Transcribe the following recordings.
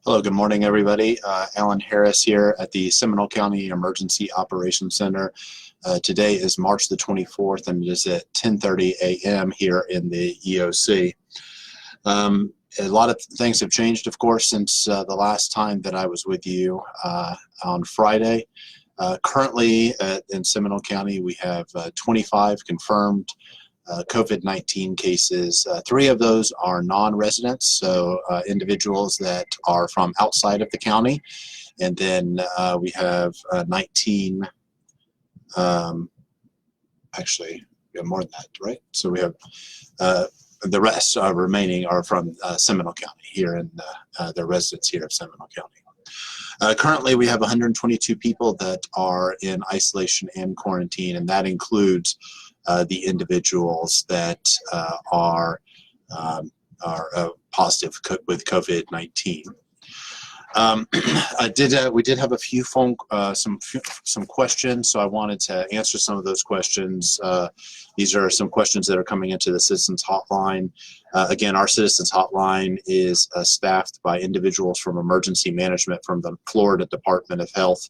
Hello, good morning, everybody. Alan Harris here at the Seminole County Emergency Operations Center. Today is March the 24th, and it is at 10:30 a.m. here in the EOC. A lot of things have changed, of course, since the last time that I was with you on Friday. Currently in Seminole County, we have 25 confirmed COVID-19 cases. 3 of those are non-residents, so individuals that are from outside of the county. And then we have 19, actually, we have more than that, right? So we have the rest remaining are from Seminole County here, and the residents here of Seminole County. Currently, we have 122 people that are in isolation and quarantine, and that includes the individuals that are positive with COVID-19. We did have a few some questions, so I wanted to answer some of those questions. These are some questions that are coming into the Citizens Hotline. Again, our Citizens Hotline is staffed by individuals from emergency management from the Florida Department of Health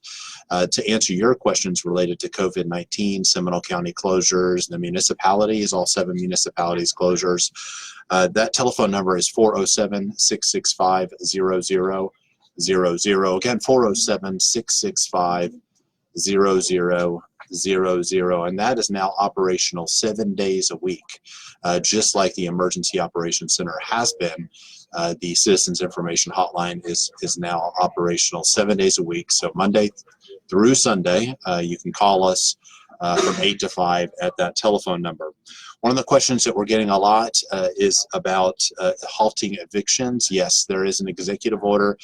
to answer your questions related to COVID-19, Seminole County closures, the municipalities, all 7 municipalities closures. That telephone number is 407-665-0000. Again, 407-665-0000, and that is now operational 7 days a week, just like the Emergency Operations Center has been. The Citizens Information Hotline is now operational 7 days a week, so Monday through Sunday. You can call us from 8 to 5 at that telephone number. One of the questions that we're getting a lot is about halting evictions. Yes, there is an executive order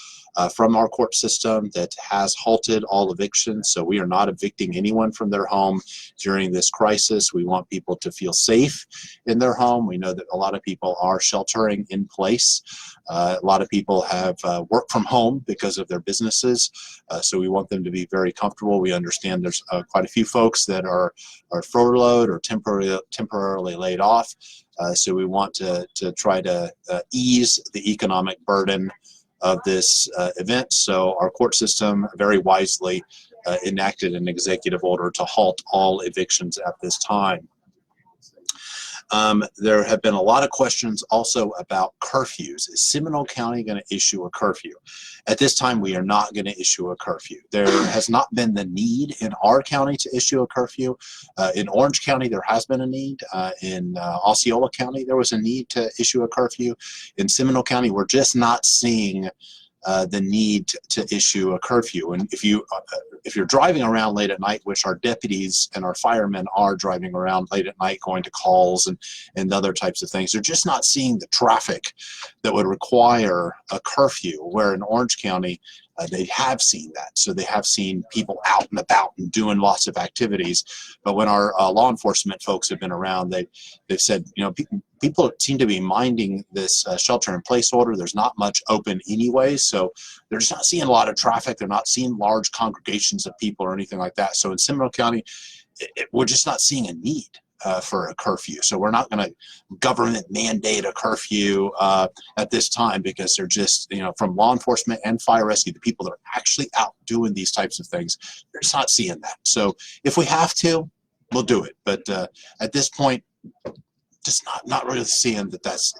from our court system that has halted all evictions, so we are not evicting anyone from their home during this crisis. We want people to feel safe in their home. We know that a lot of people are sheltering in place. A lot of people have worked from home because of their businesses, so we want them to be very comfortable. We understand there's quite a few folks that are furloughed or temporarily laid off, so we want to try to ease the economic burden of this event. So our court system very wisely enacted an executive order to halt all evictions at this time. There have been a lot of questions also about curfews. Is Seminole County going to issue a curfew? At this time, we are not going to issue a curfew. There has not been the need in our county to issue a curfew. In Orange County, there has been a need. In Osceola County, there was a need to issue a curfew. In Seminole County, we're just not seeing the need to issue a curfew. And if you're driving around late at night, which our deputies and our firemen are driving around late at night going to calls and other types of things, they're just not seeing the traffic that would require a curfew, where in Orange County they have seen that. So they have seen people out and about and doing lots of activities. But when our law enforcement folks have been around, they've said, you know, people seem to be minding this shelter-in-place order. There's not much open anyway, so they're just not seeing a lot of traffic. They're not seeing large congregations of people or anything like that. So in Seminole County, we're just not seeing a need for a curfew. So we're not going to government mandate a curfew at this time, because they're just, you know, from law enforcement and fire rescue, the people that are actually out doing these types of things, they're just not seeing that. So if we have to, we'll do it. But at this point, just not really seeing that's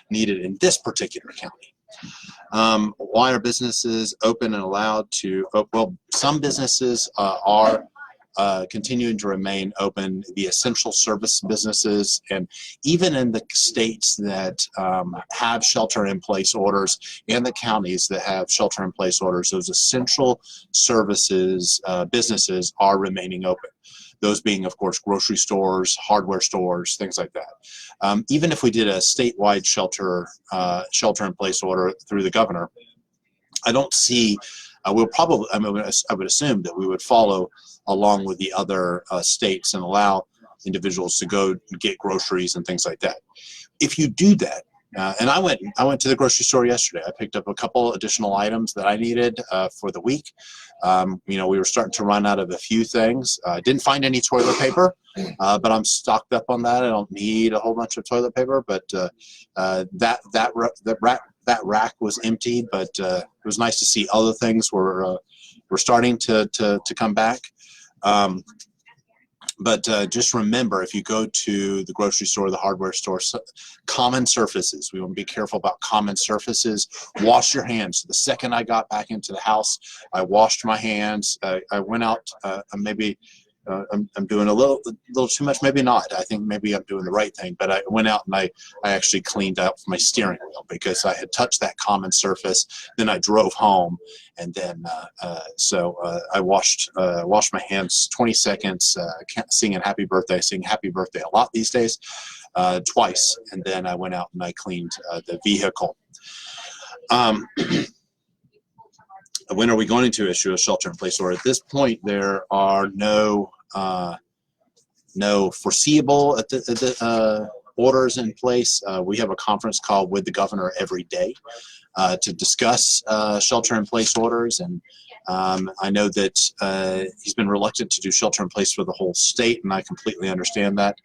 needed in this particular county. Why are businesses open and allowed to? Well, some businesses are continuing to remain open, the essential service businesses, and even in the states that have shelter-in-place orders and the counties that have shelter-in-place orders, those essential services businesses are remaining open. Those being, of course, grocery stores, hardware stores, things like that. Even if we did a statewide shelter-in-place order through the governor, I don't see. We'll probably. I would assume that we would follow along with the other states and allow individuals to go get groceries and things like that. If you do that, and I went to the grocery store yesterday. I picked up a couple additional items that I needed for the week. You know, we were starting to run out of a few things. I didn't find any toilet paper, but I'm stocked up on that. I don't need a whole bunch of toilet paper, but that that rack was empty, but it was nice to see other things were starting to come back. But just remember, if you go to the grocery store, the hardware store, common surfaces, we want to be careful about common surfaces. Wash your hands. The second I got back into the house, I washed my hands. I went out, maybe I'm doing a little too much, maybe not. I think maybe I'm doing the right thing, but I went out and I actually cleaned up my steering wheel because I had touched that common surface. Then I drove home, and then I washed my hands 20 seconds, singing happy birthday. I sing happy birthday a lot these days, twice, and then I went out and I cleaned the vehicle. When are we going to issue a shelter-in-place order? At this point, there are no foreseeable orders in place. We have a conference call with the governor every day to discuss shelter-in-place orders, and I know that he's been reluctant to do shelter-in-place for the whole state, and I completely understand that.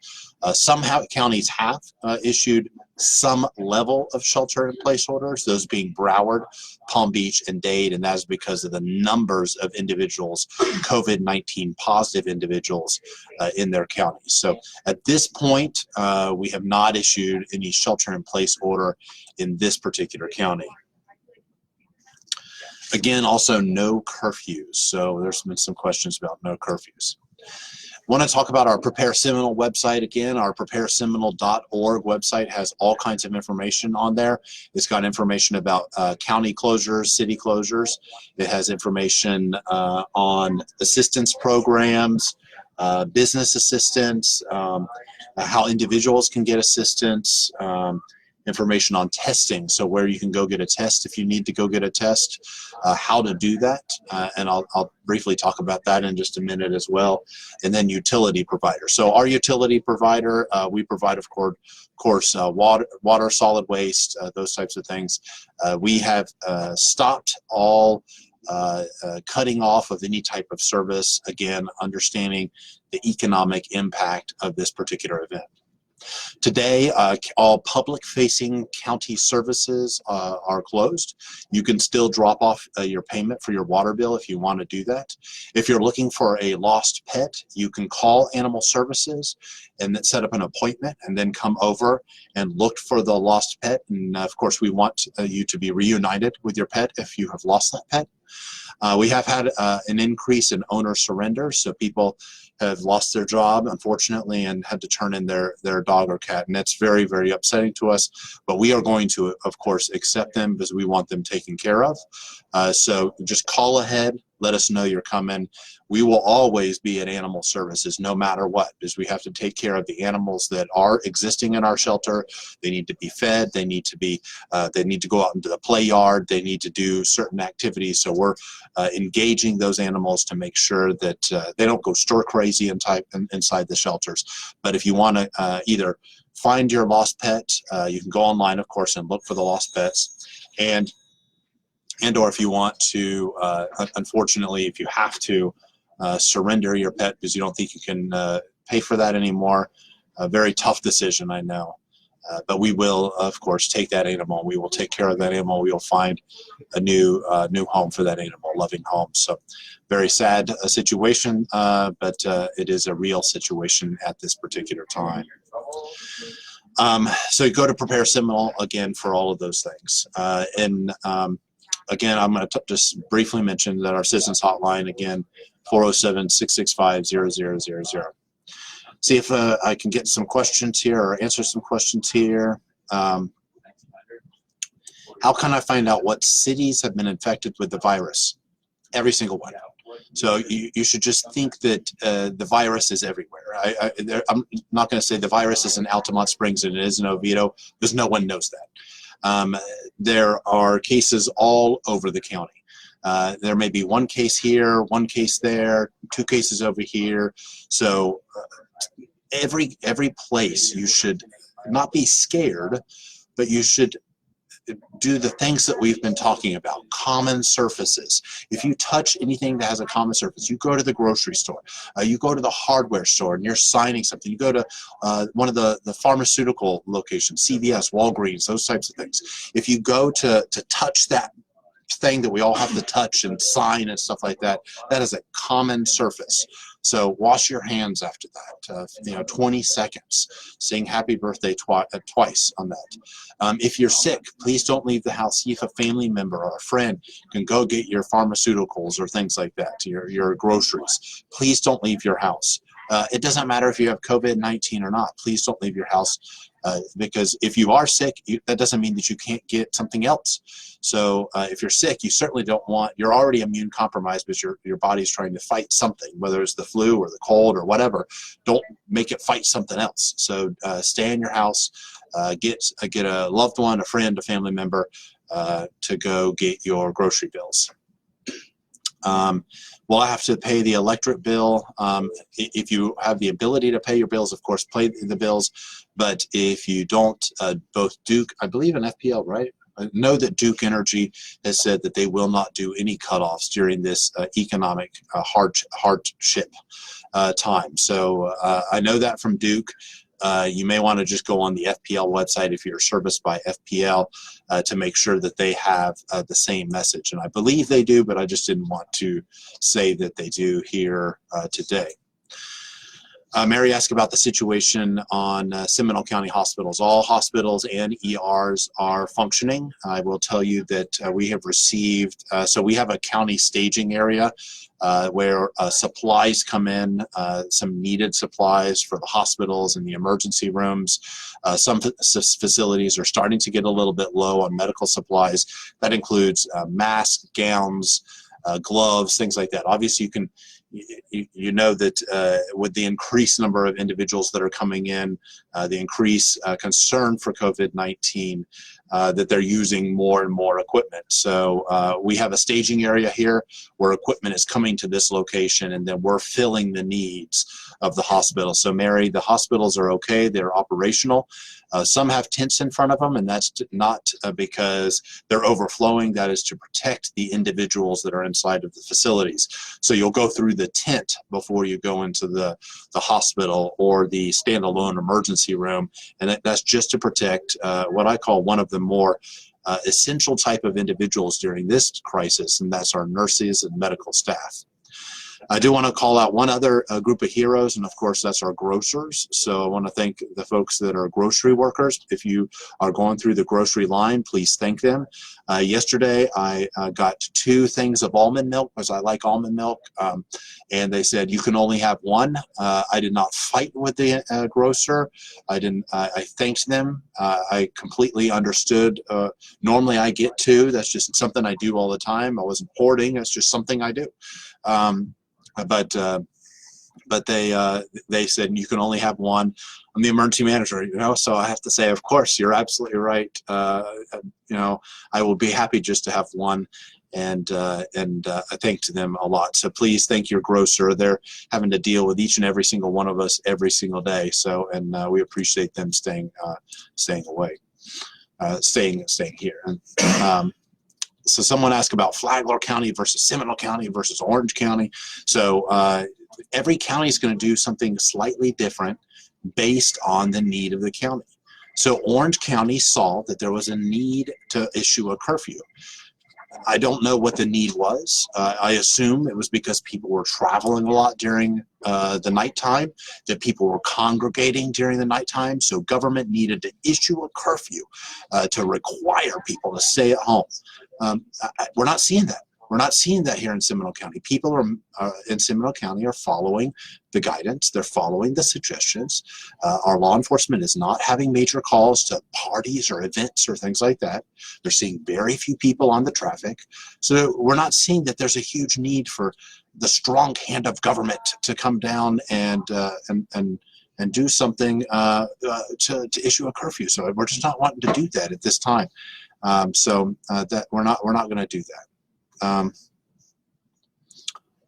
Some counties have issued some level of shelter-in-place orders, those being Broward, Palm Beach, and Dade, and that is because of the numbers of individuals, COVID-19 positive individuals in their counties. So at this point, we have not issued any shelter-in-place order in this particular county. Again, also no curfews. So there's been some questions about no curfews. I want to talk about our Prepare Seminole website again. Our prepareseminole.org website has all kinds of information on there. It's got information about county closures, city closures. It has information on assistance programs, business assistance, how individuals can get assistance, information on testing, so where you can go get a test if you need to go get a test, how to do that, and I'll briefly talk about that in just a minute as well. And then utility provider. So our utility provider, we provide, of course, water, solid waste, those types of things. We have stopped all cutting off of any type of service, again, understanding the economic impact of this particular event. Today, all public-facing county services are closed. You can still drop off your payment for your water bill if you want to do that. If you're looking for a lost pet, you can call Animal Services and then set up an appointment and then come over and look for the lost pet. And of course, we want you to be reunited with your pet if you have lost that pet. We have had an increase in owner surrender, so people have lost their job, unfortunately, and had to turn in their dog or cat, and that's very, very upsetting to us. But we are going to, of course, accept them because we want them taken care of. So just call ahead, let us know you're coming. We will always be at Animal Services no matter what, because we have to take care of the animals that are existing in our shelter. They need to be fed, they need to go out into the play yard, they need to do certain activities. So we're engaging those animals to make sure that they don't go stir crazy inside the shelters. But if you want to either find your lost pet, you can go online, of course, and look for the lost pets, and or if you want to, unfortunately, if you have to surrender your pet because you don't think you can pay for that anymore, a very tough decision, I know. But we will, of course, take that animal. We will take care of that animal. We will find a new home for that animal, loving home. So very sad situation, but it is a real situation at this particular time. So you go to Prepare Seminole again for all of those things. Again, I'm going to just briefly mention that our Citizens Hotline, again, 407-665-0000. See if I can get some questions here or answer some questions here. How can I find out what cities have been infected with the virus? Every single one. So you should just think that the virus is everywhere. I'm not going to say the virus is in Altamont Springs and it is in Oviedo, because no one knows that. There are cases all over the county. There may be one case here, one case there, two cases over here. So every place, you should not be scared, but you should do the things that we've been talking about. common surfaces. If you touch anything that has a common surface, you go to the grocery store, you go to the hardware store and you're signing something, you go to one of the pharmaceutical locations, CVS, Walgreens, those types of things. If you go to touch that thing that we all have to touch and sign and stuff like that, that is a common surface. So wash your hands after that, 20 seconds, saying happy birthday twice on that. If you're sick, please don't leave the house. See if a family member or a friend can go get your pharmaceuticals or things like that, your groceries. Please don't leave your house. It doesn't matter if you have COVID-19 or not. Please don't leave your house because if you are sick, that doesn't mean that you can't get something else. So if you're sick, you certainly don't want, you're already immune compromised because your body's trying to fight something, whether it's the flu or the cold or whatever. Don't make it fight something else. So stay in your house, get a loved one, a friend, a family member to go get your grocery bills. Will I have to pay the electric bill? If you have the ability to pay your bills, of course, pay the bills. But if you don't, both Duke, I believe in FPL, right? I know that Duke Energy has said that they will not do any cutoffs during this economic hardship time. So I know that from Duke. You may want to just go on the FPL website if you're serviced by FPL to make sure that they have the same message. And I believe they do, but I just didn't want to say that they do here today. Mary asked about the situation on Seminole County hospitals. All hospitals and ERs are functioning. I will tell you that we have received, so we have a county staging area where supplies come in, some needed supplies for the hospitals and the emergency rooms. Some facilities are starting to get a little bit low on medical supplies. That includes masks, gowns, gloves, things like that. Obviously, you know that with the increased number of individuals that are coming in, the increased concern for COVID-19, that they're using more and more equipment. So we have a staging area here where equipment is coming to this location, and then we're filling the needs of the hospital. So Mary, the hospitals are okay, they're operational. Some have tents in front of them, and that's not because they're overflowing. That is to protect the individuals that are inside of the facilities. So you'll go through the tent before you go into the hospital or the standalone emergency room, and that's just to protect what I call one of the more essential type of individuals during this crisis, and that's our nurses and medical staff. I do want to call out one other group of heroes, and of course that's our grocers. So I want to thank the folks that are grocery workers. If you are going through the grocery line, please thank them. Yesterday I got 2 things of almond milk because I like almond milk, and they said you can only have 1. I did not fight with the grocer. I thanked them. I completely understood. Normally I get 2. That's just something I do all the time. I wasn't hoarding. It's just something I do. But they said you can only have 1. I'm the emergency manager, so I have to say, of course, you're absolutely right. I will be happy just to have 1, and I thanked them a lot. So please thank your grocer. They're having to deal with each and every single one of us every single day. So, and we appreciate them staying away, staying here. And, so someone asked about Flagler County versus Seminole County versus Orange County. So every county is going to do something slightly different based on the need of the county. So Orange County saw that there was a need to issue a curfew. I don't know what the need was. I assume it was because people were traveling a lot during the nighttime, that people were congregating during the nighttime, so government needed to issue a curfew to require people to stay at home. We're not seeing that. We're not seeing that here in Seminole County. People in Seminole County are following the guidance. They're following the suggestions. Our law enforcement is not having major calls to parties or events or things like that. They're seeing very few people on the traffic. So we're not seeing that there's a huge need for the strong hand of government to come down and do something to issue a curfew. So we're just not wanting to do that at this time. That we're not going to do that. To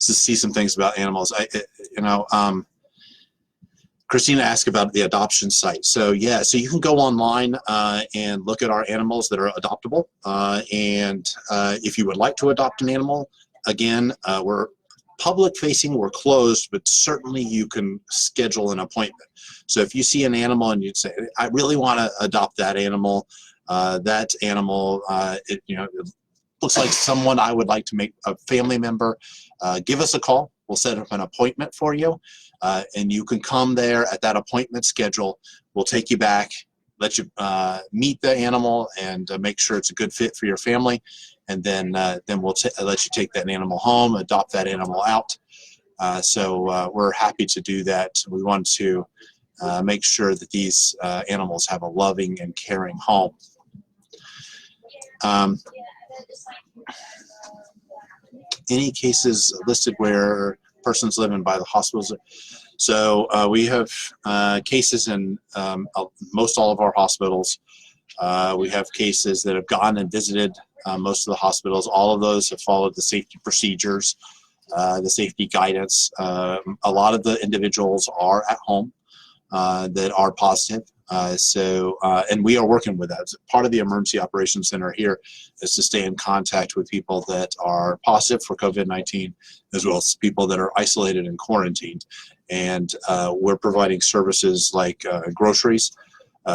see some things about animals. Christina asked about the adoption site. So yeah, so you can go online and look at our animals that are adoptable. And if you would like to adopt an animal, again, we're public facing, we're closed, but certainly you can schedule an appointment. So if you see an animal and you'd say, I really want to adopt that animal, it, you know, it looks like someone I would like to make a family member, give us a call. We'll set up an appointment for you, and you can come there at that appointment schedule. We'll take you back, let you meet the animal, and make sure it's a good fit for your family, and then we'll let you take that animal home, adopt that animal out. So we're happy to do that. We want to make sure that these animals have a loving and caring home. Any cases listed where persons living by the hospitals? So we have cases in most all of our hospitals. We have cases that have gone and visited most of the hospitals. All of those have followed the safety procedures, the safety guidance. A lot of the individuals are at home that are positive. And we are working with that. Part of the Emergency Operations Center here is to stay in contact with people that are positive for COVID-19, as well as people that are isolated and quarantined. And we're providing services like groceries.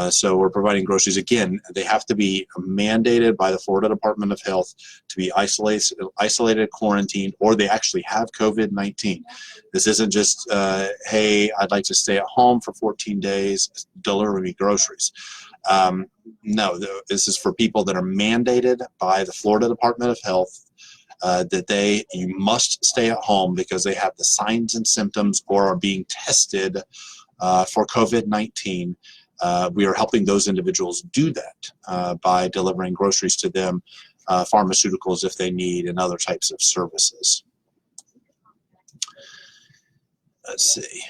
So we're providing groceries. Again, they have to be mandated by the Florida Department of Health to be isolated, quarantined, or they actually have COVID-19. This isn't just, hey, I'd like to stay at home for 14 days, deliver me groceries. No, this is for people that are mandated by the Florida Department of Health that you must stay at home because they have the signs and symptoms or are being tested for COVID-19. We are helping those individuals do that by delivering groceries to them, pharmaceuticals if they need, and other types of services. Let's see.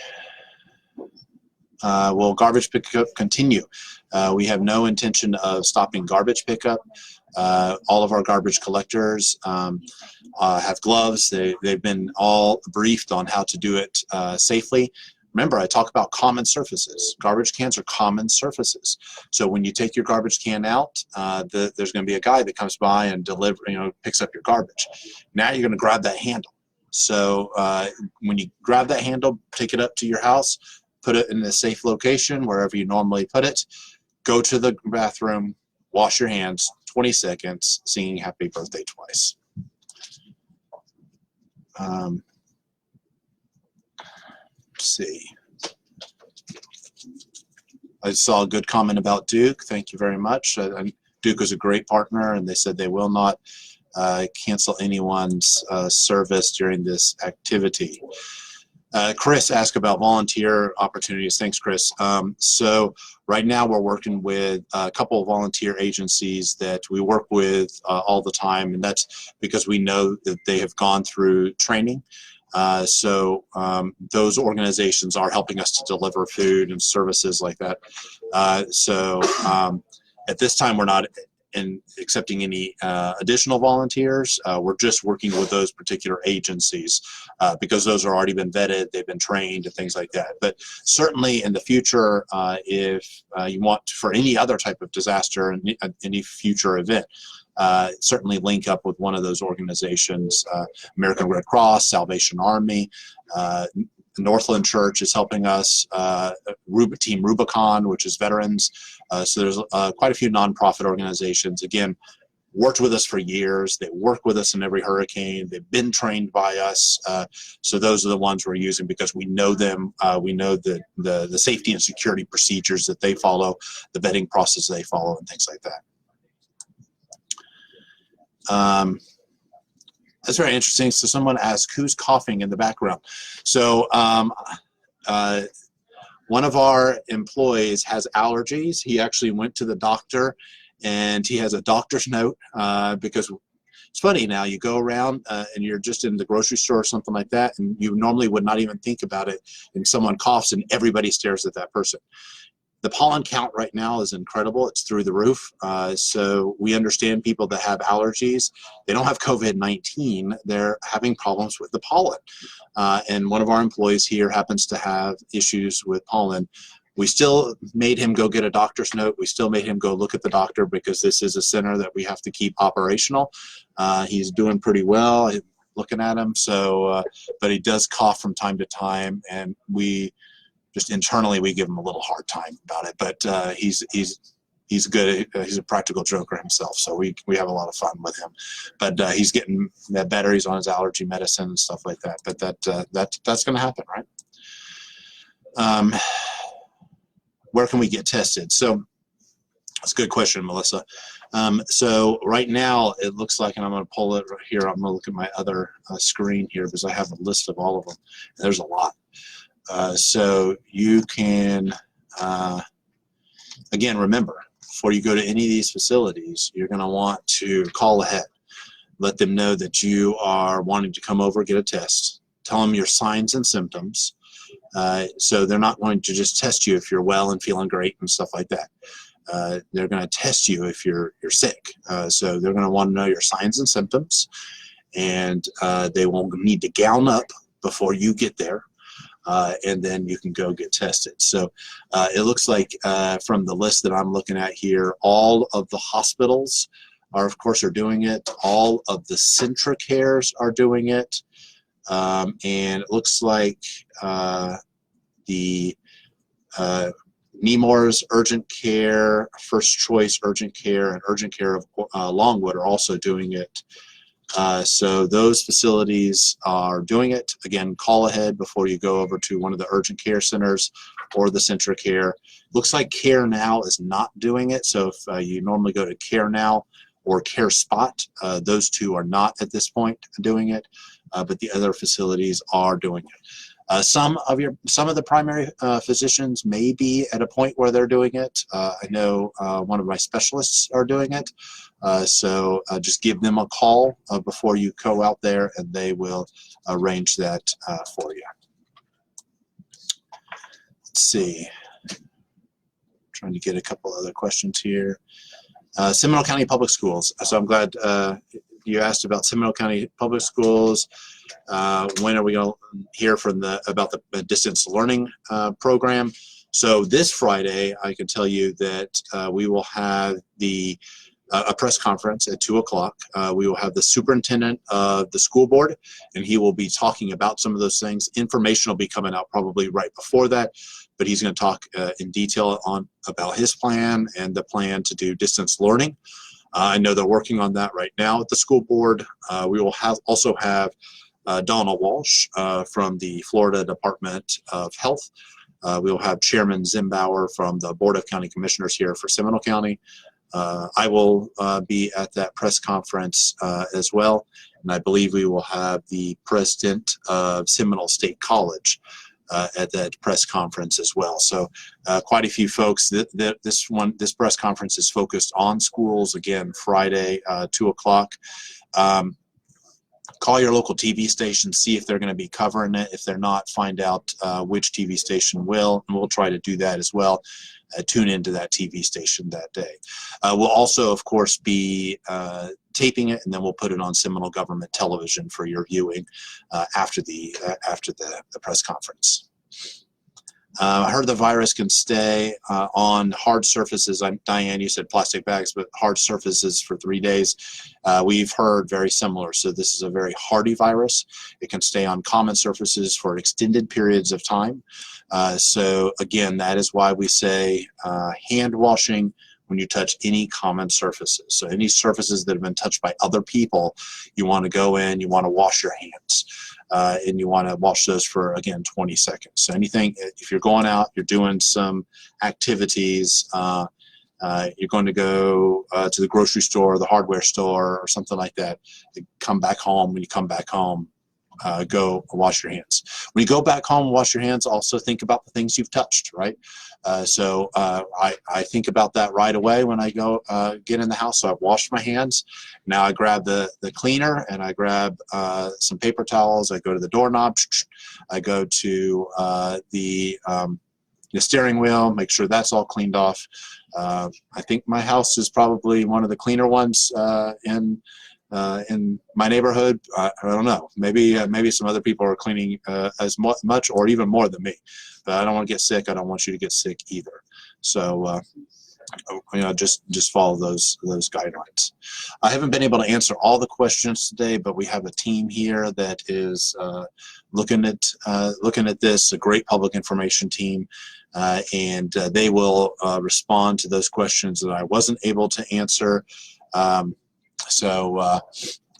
Will garbage pickup continue? We have no intention of stopping garbage pickup. All of our garbage collectors have gloves. They've been all briefed on how to do it safely. Remember, I talk about common surfaces. Garbage cans are common surfaces. So when you take your garbage can out, there's going to be a guy that comes by and picks up your garbage. Now you're going to grab that handle. So when you grab that handle, take it up to your house, put it in a safe location wherever you normally put it. Go to the bathroom, wash your hands, 20 seconds, singing happy birthday twice. Let's see. I saw a good comment about Duke. Thank you very much. Duke is a great partner, and they said they will not cancel anyone's service during this activity. Chris asked about volunteer opportunities. Thanks, Chris. So right now we're working with a couple of volunteer agencies that we work with all the time, and that's because we know that they have gone through training. So those organizations are helping us to deliver food and services like that. At this time, we're not accepting any additional volunteers. We're just working with those particular agencies because those are already been vetted, they've been trained, and things like that. But certainly in the future, if you want for any other type of disaster and any future event, certainly link up with one of those organizations. American Red Cross, Salvation Army, Northland Church is helping us, Team Rubicon, which is veterans. So there's quite a few nonprofit organizations. Again, worked with us for years. They work with us in every hurricane. They've been trained by us. So those are the ones we're using because we know them. We know the safety and security procedures that they follow, the vetting process they follow, and things like that. That's very interesting. So someone asked, who's coughing in the background? So one of our employees has allergies. He actually went to the doctor, and he has a doctor's note because it's funny now, you go around and you're just in the grocery store or something like that, and you normally would not even think about it, and someone coughs and everybody stares at that person. The pollen count right now is incredible. It's through the roof. So we understand people that have allergies. They don't have COVID-19. They're having problems with the pollen. And one of our employees here happens to have issues with pollen. We still made him go get a doctor's note. We still made him go look at the doctor because this is a center that we have to keep operational. He's doing pretty well, looking at him. So, but he does cough from time to time, and we just internally we give him a little hard time about it. But he's good. He's a practical joker himself, so we have a lot of fun with him. But he's getting better. He's on his allergy medicine and stuff like that. But that's going to happen, right? Where can we get tested? So that's a good question, Melissa. So right now it looks like, and I'm going to pull it right here. I'm going to look at my other screen here because I have a list of all of them. There's a lot. So you can, again, remember, before you go to any of these facilities, you're going to want to call ahead. Let them know that you are wanting to come over, get a test. Tell them your signs and symptoms. So they're not going to just test you if you're well and feeling great and stuff like that. They're going to test you if you're sick. So they're going to want to know your signs and symptoms, and they will need to gown up before you get there. And then you can go get tested. So it looks like from the list that I'm looking at here, all of the hospitals of course, are doing it. All of the CentraCares are doing it. And it looks like the Nemours Urgent Care, First Choice Urgent Care, and Urgent Care of Longwood are also doing it. So those facilities are doing it. Again, call ahead before you go over to one of the urgent care centers or the CentraCare. Looks like Care Now is not doing it. So if you normally go to Care Now or Care Spot, those two are not at this point doing it, but the other facilities are doing it. Some of the primary physicians may be at a point where they're doing it. I know one of my specialists are doing it. So just give them a call before you go out there, and they will arrange that for you. Let's see. Trying to get a couple other questions here. Seminole County Public Schools. So I'm glad you asked about Seminole County Public Schools. When are we going to hear from about the distance learning program? So this Friday, I can tell you that we will have a press conference at 2 o'clock. We will have the superintendent of the school board, and he will be talking about some of those things. Information will be coming out probably right before that, but he's going to talk in detail about his plan and the plan to do distance learning. I know they're working on that right now at the school board. We will also have Donna Walsh from the Florida Department of Health. We will have Chairman Zimbauer from the Board of County Commissioners here for Seminole County. I will be at that press conference as well, and I believe we will have the president of Seminole State College at that press conference as well. So quite a few folks. This press conference is focused on schools. Again, Friday, 2 o'clock. Call your local TV station, see if they're going to be covering it. If they're not, find out which TV station will, and we'll try to do that as well. Tune into that TV station that day. We'll also, of course, be taping it, and then we'll put it on Seminole Government Television for your viewing after the press conference. I heard the virus can stay on hard surfaces. Diane, you said plastic bags, but hard surfaces for 3 days. We've heard very similar. So this is a very hardy virus. It can stay on common surfaces for extended periods of time. So again, that is why we say hand washing when you touch any common surfaces. So any surfaces that have been touched by other people, you want to go in, you want to wash your hands. And you want to wash those for, again, 20 seconds. So anything, if you're going out, you're doing some activities, you're going to go to the grocery store, the hardware store, or something like that, come back home. When you come back home, go wash your hands. When you go back home and wash your hands, also think about the things you've touched, right? So I think about that right away when I go get in the house. So I've washed my hands. Now I grab the cleaner, and I grab some paper towels. I go to the doorknob. I go to the the steering wheel, make sure that's all cleaned off. I think my house is probably one of the cleaner ones in my neighborhood. I don't know. Maybe some other people are cleaning as much or even more than me. But I don't want to get sick. I don't want you to get sick either. So just follow those guidelines. I haven't been able to answer all the questions today, but we have a team here that is looking at this, a great public information team, and they will respond to those questions that I wasn't able to answer. So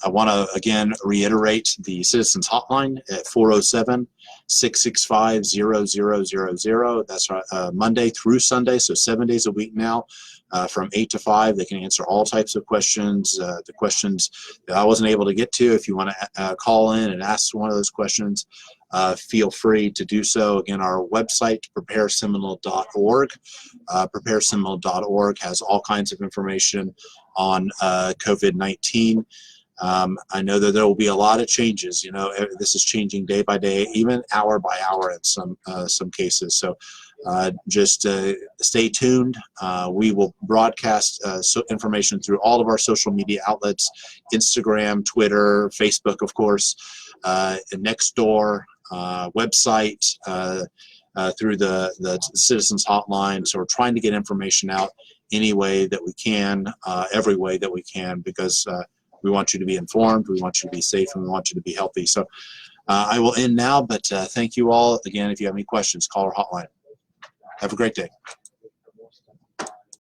I want to again reiterate the Citizens Hotline at 407-665-0000. That's Monday through Sunday, so 7 days a week now, from 8 to 5. They can answer all types of questions. The questions that I wasn't able to get to, if you want to call in and ask one of those questions, feel free to do so. Again, our website, prepareseminole.org. Prepareseminole.org has all kinds of information on COVID-19. I know that there will be a lot of changes. This is changing day by day, even hour by hour in some cases. So just stay tuned. We will broadcast information through all of our social media outlets: Instagram, Twitter, Facebook, of course, Nextdoor, website, through the Citizens Hotline. So we're trying to get information out any way that we can, every way that we can, because we want you to be informed, we want you to be safe, and we want you to be healthy. So I will end now, but thank you all. Again, if you have any questions, call our hotline. Have a great day.